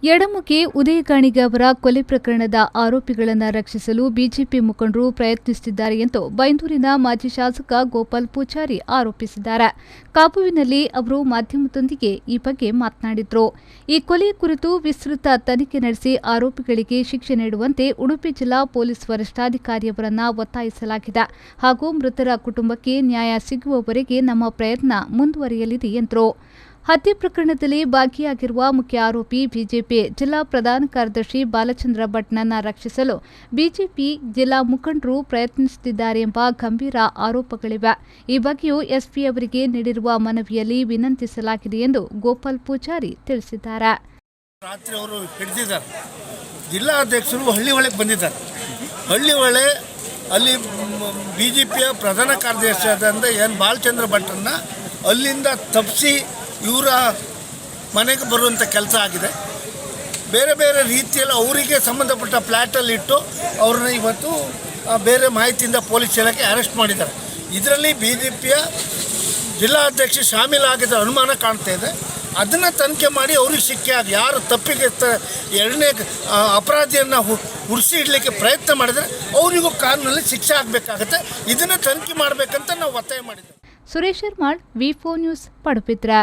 ಎಡಮುಖಿ ಉದಯ್ ಗಾಣಿಗೆ ಅವರ ಕೊಲೆ ಪ್ರಕರಣದ ಆರೋಪಿಗಳನ್ನು ರಕ್ಷಿಸಲು ಬಿಜೆಪಿ ಮುಖಂಡರು ಪ್ರಯತ್ನಿಸುತ್ತಿದ್ದಾರೆ ಎಂದು ಬೈಂದೂರಿನ ಮಾಜಿ ಶಾಸಕ ಗೋಪಾಲ್ ಪೂಜಾರಿ ಆರೋಪಿಸಿದ್ದಾರೆ. ಕಾಬುವಿನಲ್ಲಿ ಅವರು ಮಾಧ್ಯಮದೊಂದಿಗೆ ಈ ಬಗ್ಗೆ ಮಾತನಾಡಿದರು. ಈ ಕೊಲೆ ಕುರಿತು ವಿಸ್ತೃತ ತನಿಖೆ ನಡೆಸಿ ಆರೋಪಿಗಳಿಗೆ ಶಿಕ್ಷೆ ನೀಡುವಂತೆ ಉಡುಪಿ ಜಿಲ್ಲಾ ಪೊಲೀಸ್ ವರಿಷ್ಠಾಧಿಕಾರಿಯವರನ್ನು ಒತ್ತಾಯಿಸಲಾಗಿದೆ ಹಾಗೂ ಮೃತರ ಕುಟುಂಬಕ್ಕೆ ನ್ಯಾಯ ಸಿಗುವವರೆಗೆ ನಮ್ಮ ಪ್ರಯತ್ನ ಮುಂದುವರಿಯಲಿದೆ ಎಂದರು. ಹತ್ಯೆ ಪ್ರಕರಣದಲ್ಲಿ ಭಾಗಿಯಾಗಿರುವ ಮುಖ್ಯ ಆರೋಪಿ ಬಿಜೆಪಿ ಜಿಲ್ಲಾ ಪ್ರಧಾನ ಕಾರ್ಯದರ್ಶಿ ಬಾಲಚಂದ್ರ ಭಟ್ನನ್ನು ರಕ್ಷಿಸಲು ಬಿಜೆಪಿ ಜಿಲ್ಲಾ ಮುಖಂಡರು ಪ್ರಯತ್ನಿಸುತ್ತಿದ್ದಾರೆ ಎಂಬ ಗಂಭೀರ ಆರೋಪಗಳಿವೆ. ಈ ಬಗ್ಗೆಯೂ ಎಸ್ಪಿ ಅವರಿಗೆ ನೀಡಿರುವ ಮನವಿಯಲ್ಲಿ ವಿನಂತಿಸಲಾಗಿದೆ ಎಂದು ಗೋಪಾಲ್ ಪೂಜಾರಿ ತಿಳಿಸಿದ್ದಾರೆ. ರಾತ್ರಿ ಅವರು ಹಿಡಿದಿದ್ದಾರೆ. ಜಿಲ್ಲಾಧ್ಯಕ್ಷರು ಹಳ್ಳಿಹೊಳೆಗೆ ಬಂದಿದ್ದಾರೆ. ಹಳ್ಳಿಹೊಳೆ ಅಲ್ಲಿ ಬಿಜೆಪಿಯ ಪ್ರಧಾನ ಕಾರ್ಯದರ್ಶಿಯಾದಂಥ ಎನ್ ಬಾಲಚಂದ್ರ ಭಟ್ರನ್ನ ಅಲ್ಲಿಂದ ತಪ್ಪಿಸಿ ಇವರ ಮನೆಗೆ ಬರುವಂಥ ಕೆಲಸ ಆಗಿದೆ. ಬೇರೆ ಬೇರೆ ರೀತಿಯಲ್ಲಿ ಅವರಿಗೆ ಸಂಬಂಧಪಟ್ಟ ಫ್ಲ್ಯಾಟಲ್ಲಿ ಇಟ್ಟು ಅವ್ರನ್ನ ಇವತ್ತು ಬೇರೆ ಮಾಹಿತಿಯಿಂದ ಪೊಲೀಸ್ ಇಲಾಖೆ ಅರೆಸ್ಟ್ ಮಾಡಿದ್ದಾರೆ. ಇದರಲ್ಲಿ ಬಿಜೆಪಿಯ ಜಿಲ್ಲಾಧ್ಯಕ್ಷ ಶಾಮೀಲಾಗಿದ್ದ ಅನುಮಾನ ಕಾಣ್ತಾ ಇದೆ. ಅದನ್ನು ತನಿಖೆ ಮಾಡಿ ಅವ್ರಿಗೆ ಶಿಕ್ಷೆ ಆಗಿ ಯಾರು ತಪ್ಪಿಗೆ ಎರಡನೇ ಅಪರಾಧಿಯನ್ನು ಉರಿಸಿ ಇಡಲಿಕ್ಕೆ ಪ್ರಯತ್ನ ಮಾಡಿದರೆ ಅವರಿಗೂ ಕಾನೂನಲ್ಲಿ ಶಿಕ್ಷೆ ಆಗಬೇಕಾಗತ್ತೆ. ಇದನ್ನು ತನಿಖೆ ಮಾಡಬೇಕಂತ ನಾವು ಒತ್ತಾಯ ಮಾಡಿದ್ದೇವೆ. ಸುರೇಶ್ ಶರ್ಮಾಳ್, ವಿ4 ನ್ಯೂಸ್, ಪಡುಬಿದ್ರೆ.